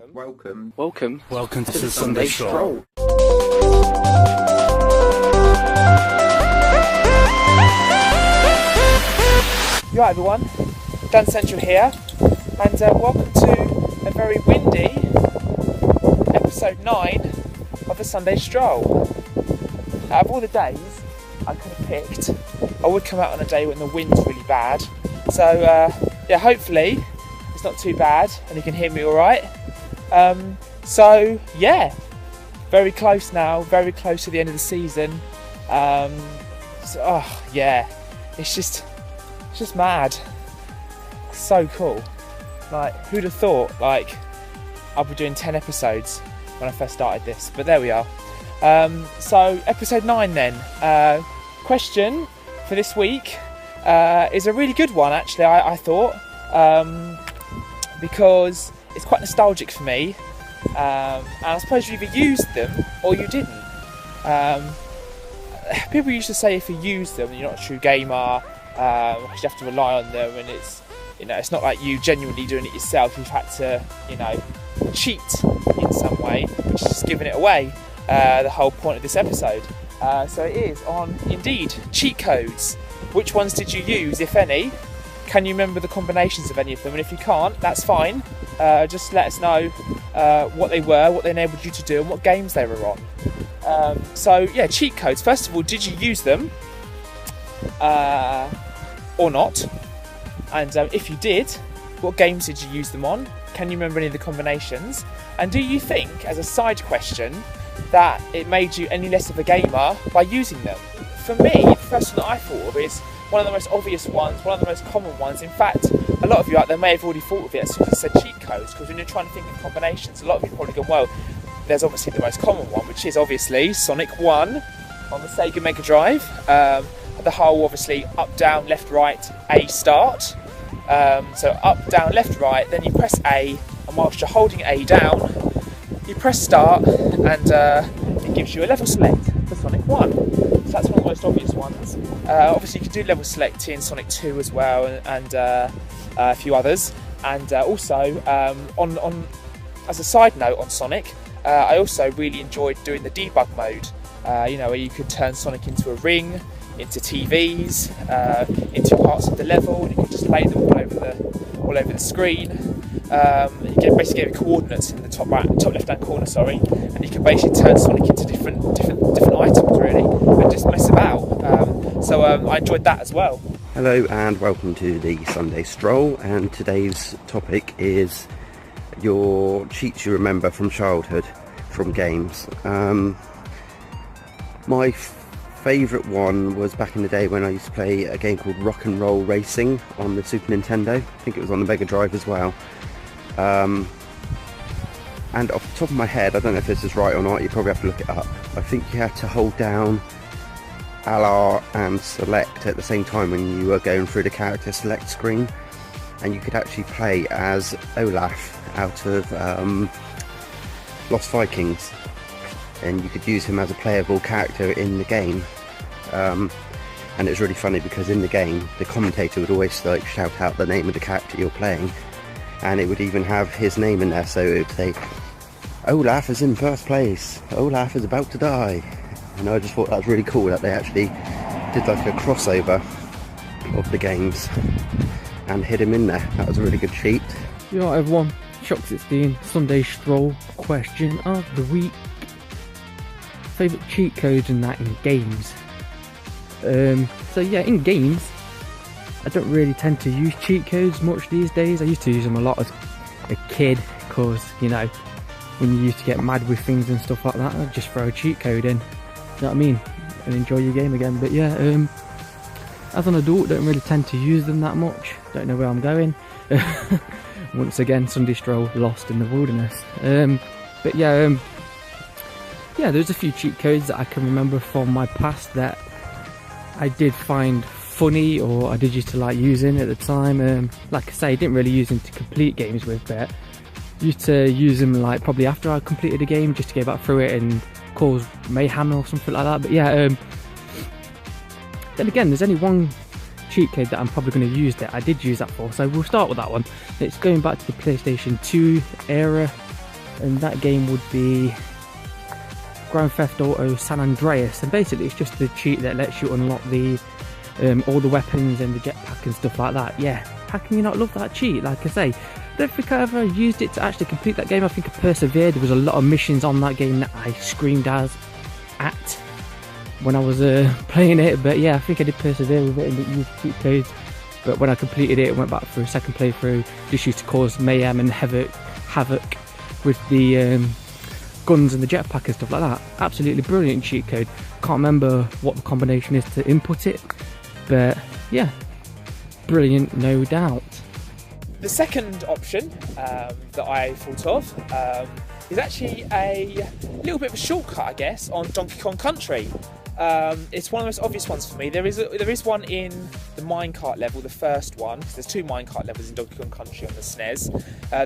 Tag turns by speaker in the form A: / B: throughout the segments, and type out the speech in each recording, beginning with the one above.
A: Welcome to the Sunday Stroll.
B: You alright everyone, Dancentral here, and welcome to a very windy episode 9 of the Sunday Stroll. Out of all the days I could have picked, I would come out on a day when the wind's really bad. So yeah, hopefully it's not too bad and you can hear me alright. So yeah, very close now, very close to the end of the season. Oh yeah, it's just mad. So cool. Like, who'd have thought, like, I'll be doing 10 episodes when I first started this, but there we are. So episode 9 then. Question for this week is a really good one actually, I thought, because it's quite nostalgic for me, and I suppose you either used them or you didn't. People used to say if you use them you're not a true gamer, because you have to rely on them, and it's, you know, it's not like you genuinely doing it yourself. You've had to, you know, cheat in some way, which is just giving it away. The whole point of this episode. So it is on, indeed, cheat codes. Which ones did you use, if any? Can you remember the combinations of any of them? And if you can't, that's fine. Just let us know what they were, what they enabled you to do, and what games they were on. So yeah, cheat codes. First of all, did you use them or not? And if you did, what games did you use them on? Can you remember any of the combinations? And do you think, as a side question, that it made you any less of a gamer by using them? For me, the first one that I thought of is one of the most obvious ones, one of the most common ones. In fact, a lot of you out there may have already thought of it as soon as I said cheat codes, because when you're trying to think of combinations, a lot of you probably go, well, there's obviously the most common one, which is obviously Sonic 1 on the Sega Mega Drive. The whole, obviously, up, down, left, right, A start. So up, down, left, right, then you press A, and whilst you're holding A down, you press start, and it gives you a level select for Sonic 1. So that's one of the most obvious ones. Obviously you can do level select in Sonic 2 as well, and a few others. And also, on as a side note on Sonic, I also really enjoyed doing the debug mode, you know, where you could turn Sonic into a ring, into TVs, into parts of the level, and you can just lay them all over the screen. You basically get coordinates in the top left hand corner, sorry, and you can basically turn Sonic into different items really, and just mess about. So I enjoyed that as well.
C: Hello and welcome to the Sunday Stroll, and today's topic is your cheats you remember from childhood, from games. My favourite one was back in the day when I used to play a game called Rock and Roll Racing on the Super Nintendo. I think it was on the Mega Drive as well. And off the top of my head, I don't know if this is right or not, you probably have to look it up. I think you had to hold down LR and select at the same time when you were going through the character select screen, and you could actually play as Olaf out of Lost Vikings, and you could use him as a playable character in the game. And it was really funny because in the game the commentator would always like shout out the name of the character you're playing, and it would even have his name in there, so it would say Olaf is in first place, Olaf is about to die. And I just thought that was really cool that they actually did like a crossover of the games and hid him in there. That was a really good cheat.
A: You know, everyone, Shock16 Sunday Stroll question of the week. Favourite cheat codes and that in games. So yeah, in games I don't really tend to use cheat codes much these days. I used to use them a lot as a kid, because, you know, when you used to get mad with things and stuff like that, I'd just throw a cheat code in, you know what I mean, and enjoy your game again. But yeah, as an adult, don't really tend to use them that much. Don't know where I'm going. Once again, Sunday Stroll, lost in the wilderness. But yeah, there's a few cheat codes that I can remember from my past that I did find funny, or I did used to like using at the time. Like I say, I didn't really use them to complete games with, but used to use them like probably after I completed a game, just to go back through it and cause mayhem or something like that. But yeah, then again, there's only one cheat code that I'm probably going to use that I did use that for, so we'll start with that one. It's going back to the PlayStation 2 era, and that game would be Grand Theft Auto San Andreas. And basically it's just the cheat that lets you unlock the all the weapons and the jetpack and stuff like that. Yeah, how can you not love that cheat? Like I say, I don't think I ever used it to actually complete that game. I think I persevered. There was a lot of missions on that game that I screamed at when I was playing it, but yeah, I think I did persevere with it and didn't use cheat codes. But when I completed it, went back for a second playthrough, just used to cause mayhem and havoc with the guns and the jetpack and stuff like that. Absolutely brilliant cheat code. Can't remember what the combination is to input it, but yeah, brilliant, no doubt.
B: The second option that I thought of is actually a little bit of a shortcut, I guess, on Donkey Kong Country. It's one of the most obvious ones for me. There is one in the minecart level, the first one, because there's 2 minecart levels in Donkey Kong Country on the SNES.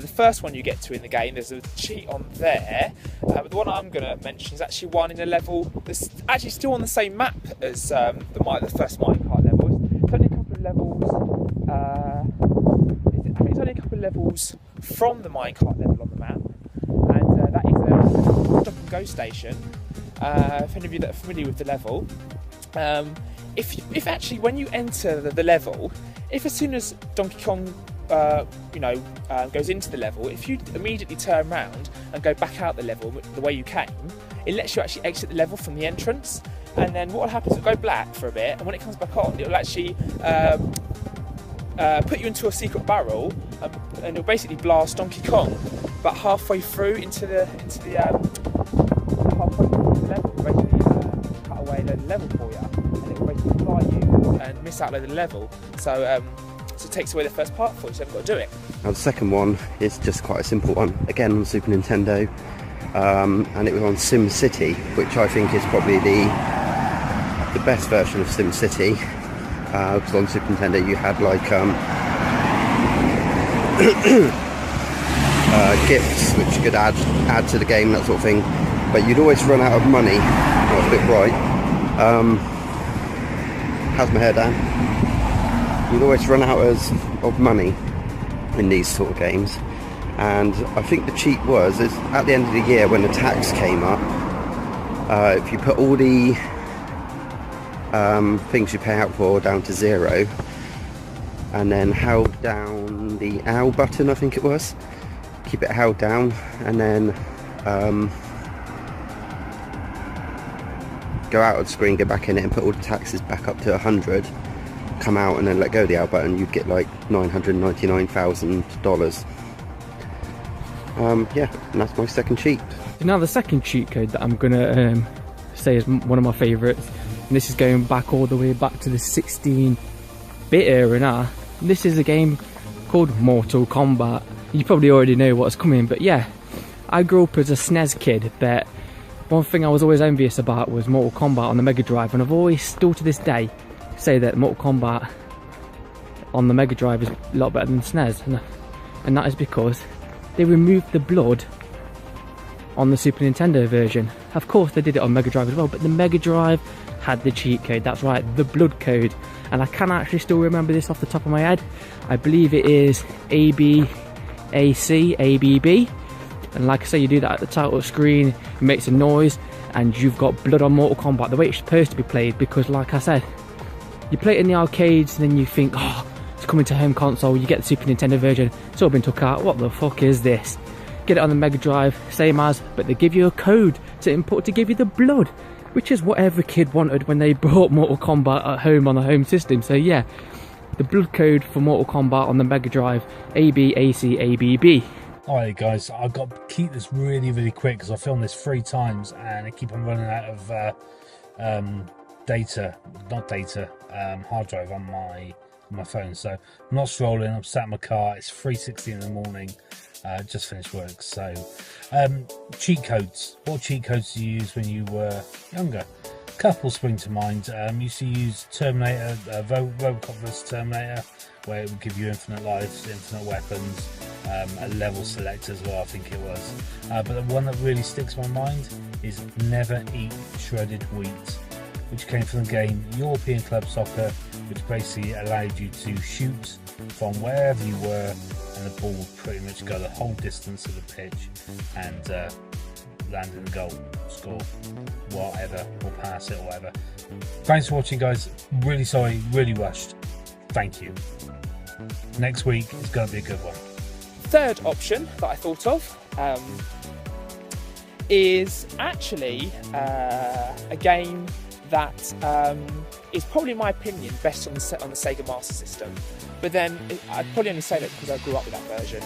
B: The first one you get to in the game, there's a cheat on there, but the one I'm going to mention is actually one in a level that's actually still on the same map as the first minecart level. It's only a couple of levels. I think it's only a couple of levels from the minecart level on the map, and that is a stop and go station. For any of you that are familiar with the level, if actually when you enter the level, if as soon as Donkey Kong goes into the level, if you immediately turn around and go back out the level the way you came, it lets you actually exit the level from the entrance, and then what will happen is it'll go black for a bit, and when it comes back on, it'll actually put you into a secret barrel, and it'll basically blast Donkey Kong, but halfway through into the level, basically cut away the level for you, and it will basically fly you and miss out the level. So it takes away the first part for you, so you haven't got to do it.
C: Now the second one is just quite a simple one, again on Super Nintendo, and it was on Sim City, which I think is probably the best version of Sim City, because on Super Nintendo you had like gifts which you could add to the game, that sort of thing. But you'd always run out of money. Oh, it's a bit bright. How's my hair, Dan? You'd always run out of money in these sort of games. And I think the cheat is at the end of the year when the tax came up, if you put all the things you pay out for down to 0, and then held down the L button, I think it was, keep it held down, and then go out of the screen, go back in it and put all the taxes back up to 100, come out and then let go of the L button, you'd get like $999,000. Yeah, and that's my second cheat.
A: Now the second cheat code that I'm gonna say is one of my favourites, and this is going back all the way back to the 16-bit era now. This is a game called Mortal Kombat. You probably already know what's coming, but yeah, I grew up as a SNES kid, but one thing I was always envious about was Mortal Kombat on the Mega Drive, and I've always still to this day say that Mortal Kombat on the Mega Drive is a lot better than SNES, and that is because they removed the blood on the Super Nintendo version. Of course they did it on Mega Drive as well, but the Mega Drive had the cheat code, that's right, the blood code, and I can actually still remember this off the top of my head. I believe it is ABAC, ABB, and like I say, you do that at the title screen, it makes a noise, and you've got blood on Mortal Kombat, the way it's supposed to be played, because like I said, you play it in the arcades and then you think, oh, it's coming to home console, you get the Super Nintendo version, it's all been took out, what the fuck is this? Get it on the Mega Drive, same as, but they give you a code to input to give you the blood, which is what every kid wanted when they brought Mortal Kombat at home on the home system. So yeah, the blood code for Mortal Kombat on the Mega Drive, ABACABB.
D: Alright guys, I've got to keep this really quick because I filmed this 3 times and I keep on running out of hard drive on my phone. So I'm not strolling, I'm sat in my car, it's 3:60 in the morning, just finished work. So cheat codes. What cheat codes do you use when you were younger? A couple spring to mind. Used to use Terminator, Robocop vs Terminator, where it would give you infinite lives, infinite weapons, a level select as well, I think it was. But the one that really sticks in my mind is never eat shredded wheat, which came from the game European Club Soccer, which basically allowed you to shoot from wherever you were and the ball would pretty much go the whole distance of the pitch and land in the goal, score, whatever, or pass it or whatever. Thanks for watching, guys. Really sorry, really rushed. Thank you. Next week is going to be a good one.
B: Third option that I thought of is actually a game that is probably, in my opinion, best on the Sega Master System. But then I'd probably only say that because I grew up with that version.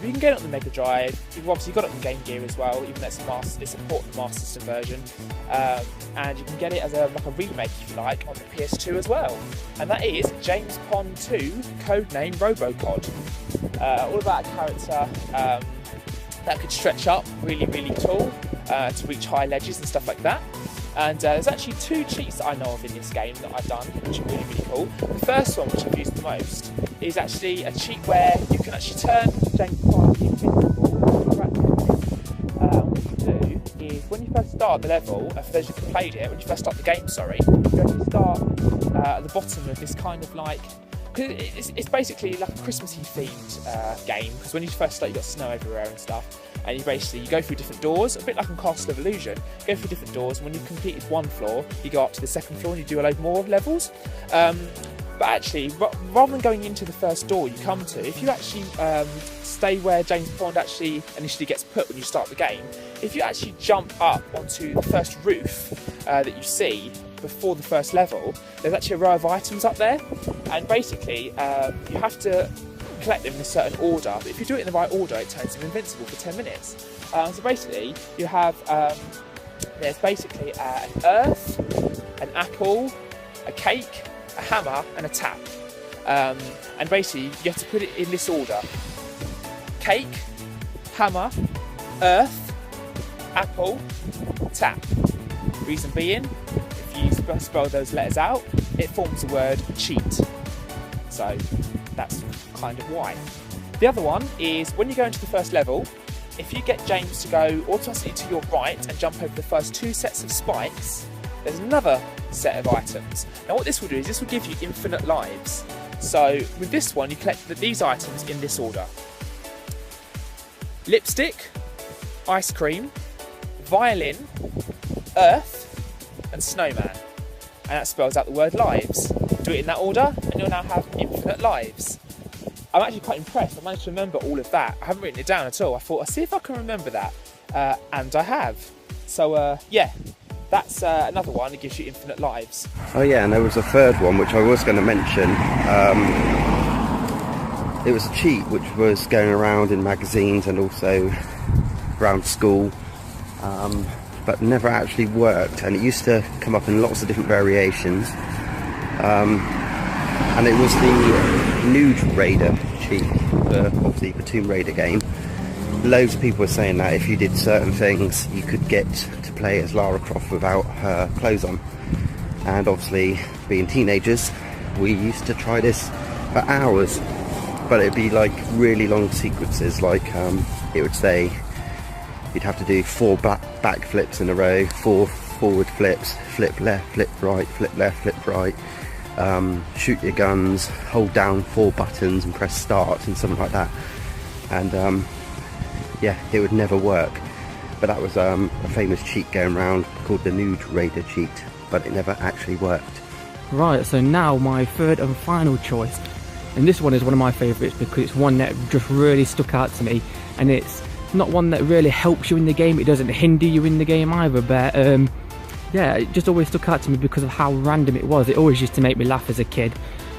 B: You can get it on the Mega Drive. You've obviously got it on Game Gear as well, even though it's a port of the Master System version. And you can get it as like a remake, if you like, on the PS2 as well. And that is James Pond 2, codename Robocod. All about a character that could stretch up really, really tall to reach high ledges and stuff like that. And there's actually 2 cheats that I know of in this game that I've done, which are really, really cool. The first one, which I've used the most, is actually a cheat where you can actually turn James Pond invincible. What you do is, when you first start the level, for those who have played it, when you first start the game, sorry, you actually start at the bottom of this kind of like, it's basically like a Christmassy themed game, because when you first start, you've got snow everywhere and stuff. And you go through different doors, a bit like on Colossal of Illusion. You go through different doors, and when you've completed one floor, you go up to the second floor and you do a load more levels. But actually, rather than going into the first door you come to, if you actually stay where James Pond actually initially gets put when you start the game, if you actually jump up onto the first roof that you see before the first level, there's actually a row of items up there, and basically you have to collect them in a certain order, but if you do it in the right order, it turns them invincible for 10 minutes. So basically, you have, there's basically an earth, an apple, a cake, a hammer, and a tap. And basically, you have to put it in this order: cake, hammer, earth, apple, tap. Reason being, if you spell those letters out, it forms the word cheat. So that's kind of why. The other one is, when you go into the first level, if you get James to go automatically to your right and jump over the first 2 sets of spikes, there's another set of items. Now what this will do is, this will give you infinite lives. So with this one, you collect these items in this order: lipstick, ice cream, violin, earth, and snowman. And that spells out the word lives. Do it in that order and you'll now have infinite lives. I'm actually quite impressed. I managed to remember all of that. I haven't written it down at all. I thought, I'll see if I can remember that. And I have. So yeah, that's another one that gives you infinite lives.
C: Oh yeah, and there was a third one which I was going to mention. It was a cheat which was going around in magazines and also around school, but never actually worked, and it used to come up in lots of different variations. And it was the Nude Raider cheat, obviously the Tomb Raider game. Loads of people were saying that if you did certain things, you could get to play as Lara Croft without her clothes on. And obviously, being teenagers, we used to try this for hours, but it'd be like really long sequences. Like it would say you'd have to do 4 back flips in a row, 4 forward flips, flip left, flip right, flip left, flip right. Shoot your guns, hold down 4 buttons and press start and something like that. And yeah, it would never work. But that was a famous cheat going around called the Nude Raider cheat, but it never actually worked.
A: Right, so now my third and final choice, and this one is one of my favourites because it's one that just really stuck out to me, and it's not one that really helps you in the game, it doesn't hinder you in the game either, but yeah, it just always stuck out to me because of how random it was. It always used to make me laugh as a kid,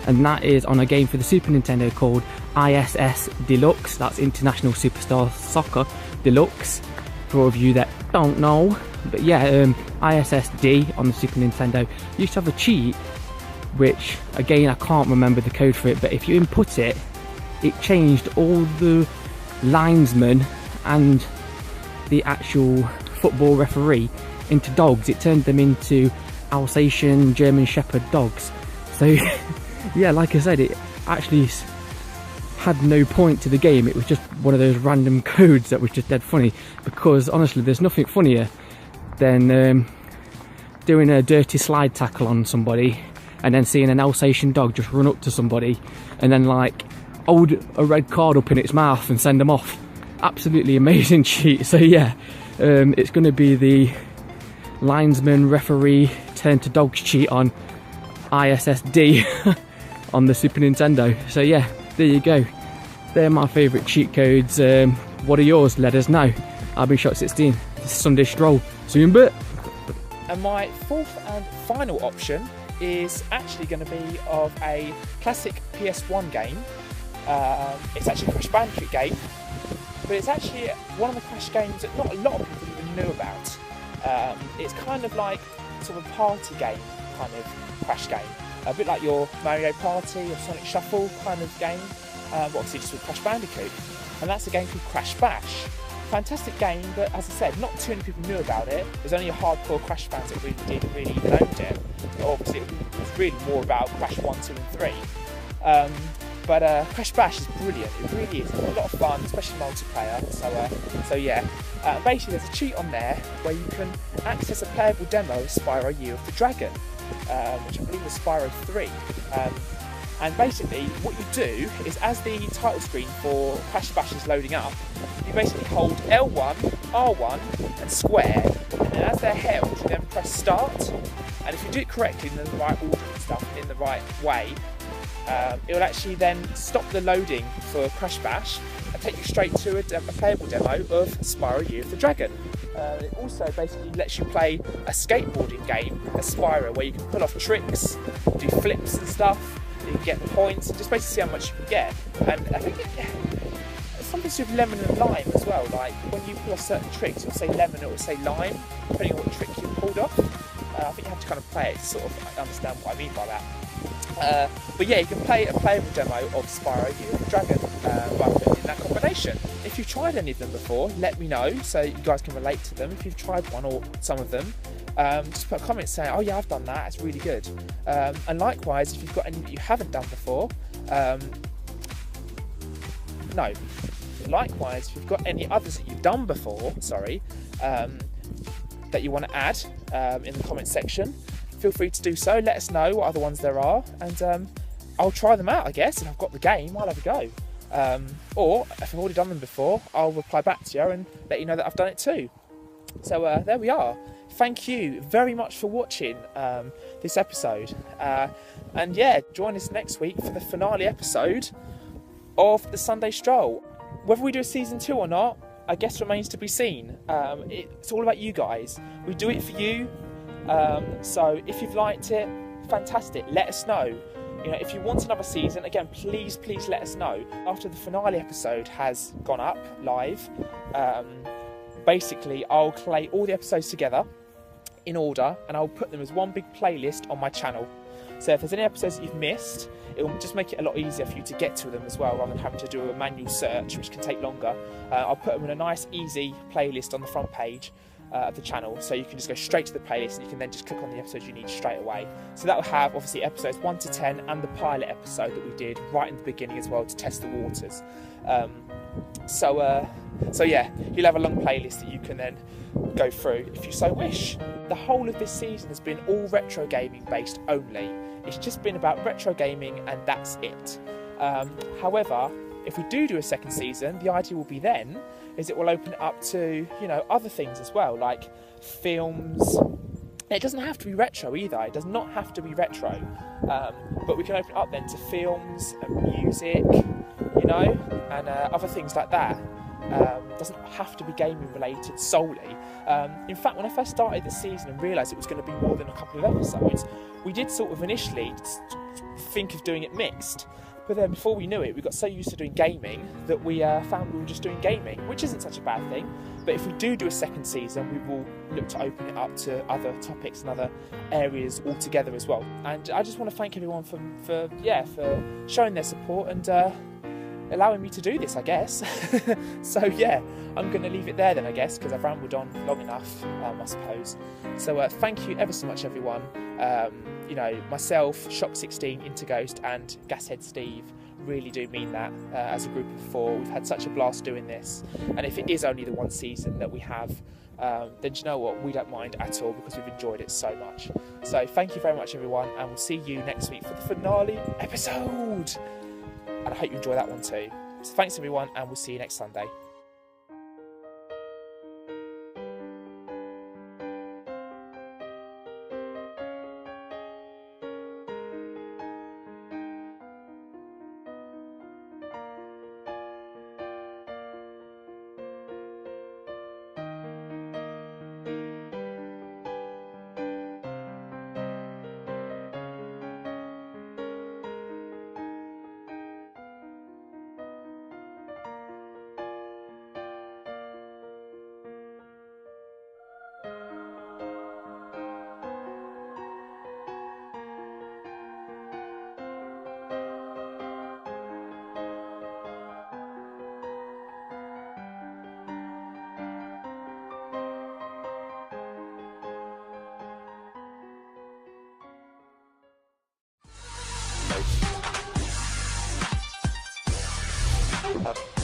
A: and that is on a game for the Super Nintendo called ISS Deluxe. That's International Superstar Soccer Deluxe, for all of you that don't know. But yeah, ISSD on the Super Nintendo used to have a cheat, which again I can't remember the code for it, but if you input it, it changed all the linesmen and the actual football referee into dogs. It turned them into Alsatian German Shepherd dogs. So yeah, like I said, it actually had no point to the game. It was just one of those random codes that was just dead funny, because honestly there's nothing funnier than doing a dirty slide tackle on somebody and then seeing an Alsatian dog just run up to somebody and then like hold a red card up in its mouth and send them off. Absolutely amazing cheat. So yeah, it's going to be the linesman referee turn to dogs cheat on ISSD on the Super Nintendo. So yeah, there you go. They're my favourite cheat codes. What are yours? Let us know. I've been Shot16. This is Sunday Stroll. See you in a bit.
B: And my fourth and final option is actually going to be of a classic PS1 game. It's actually a Crash Bandicoot game, but it's actually one of the Crash games that not a lot of people even knew about. It's kind of like sort of a party game kind of Crash game, a bit like your Mario Party or Sonic Shuffle kind of game, but obviously just with Crash Bandicoot, and that's a game called Crash Bash. Fantastic game, but as I said, not too many people knew about it. There's only a hardcore Crash fans that really even owned it. But obviously it was really more about Crash 1, 2 and 3. But Crash Bash is brilliant, it really is. It's a lot of fun, especially multiplayer. So yeah, basically there's a cheat on there where you can access a playable demo of Spyro Year of the Dragon, which I believe was Spyro 3. And basically what you do is, as the title screen for Crash Bash is loading up, you basically hold L1, R1 and square, and then as they're held you then press start, and if you do it correctly in the right order and stuff, in the right way, it will actually then stop the loading for Crash Bash and take you straight to a playable demo of Spyro Year of the Dragon. It also basically lets you play a skateboarding game, a Spyro, where you can pull off tricks, do flips and stuff, you can get points, and just basically see how much you can get. And I think it's something to do with lemon and lime as well, like when you pull off certain tricks, it'll say lemon, it will say lime, depending on what trick you pulled off. I think you have to kind of play it to sort of understand what I mean by that. But yeah, you can play a playable demo of Spyro Year of the Dragon by putting in that combination. If you've tried any of them before, let me know so you guys can relate to them. If you've tried one or some of them, just put a comment saying, oh yeah, I've done that, it's really good. And likewise, if you've got any that you haven't done before, likewise, if you've got any others that you've done before, that you want to add in the comment section, feel free to do so. Let us know what other ones there are, and I'll try them out, I guess. If I've got the game, I'll have a go. Or if I've already done them before, I'll reply back to you and let you know that I've done it too. So there we are. Thank you very much for watching this episode. And yeah, join us next week for the finale episode of the Sunday Stroll. Whether we do a season 2 or not, I guess remains to be seen. It's all about you guys. We do it for you. So if you've liked it, fantastic. Let us know. You know, if you want another season, again, please let us know. After the finale episode has gone up live, basically I'll collate all the episodes together in order, and I'll put them as one big playlist on my channel. So if there's any episodes that you've missed, it will just make it a lot easier for you to get to them as well, rather than having to do a manual search, which can take longer. I'll put them in a nice, easy playlist on the front page of the channel, so you can just go straight to the playlist and you can then just click on the episodes you need straight away. So that will have obviously episodes 1 to 10 and the pilot episode that we did right in the beginning as well to test the waters. So yeah, you'll have a long playlist that you can then go through if you so wish. The whole of this season has been all retro gaming based only. It's just been about retro gaming and that's it. However, if we do a second season, the idea will be then is it will open it up to, you know, other things as well, like films. It doesn't have to be retro either. It does not have to be retro, but we can open it up then to films and music, you know, and other things like that. Doesn't have to be gaming related solely. In fact, when I first started this season and realised it was going to be more than a couple of episodes, we did sort of initially think of doing it mixed. But then before we knew it, we got so used to doing gaming that we found we were just doing gaming, which isn't such a bad thing. But if we do a second season, we will look to open it up to other topics and other areas altogether as well. And I just want to thank everyone for showing their support and allowing me to do this, I guess. So yeah, I'm going to leave it there then, I guess, because I've rambled on long enough, I suppose. So thank you ever so much, everyone. You know, myself, Shop16, Interghost and Gashead Steve really do mean that as a group of 4. We've had such a blast doing this, and if it is only the one season that we have, then do you know what, we don't mind at all because we've enjoyed it so much. So thank you very much, everyone, and we'll see you next week for the finale episode. and I hope you enjoy that one too. So thanks everyone, and we'll see you next Sunday. Up.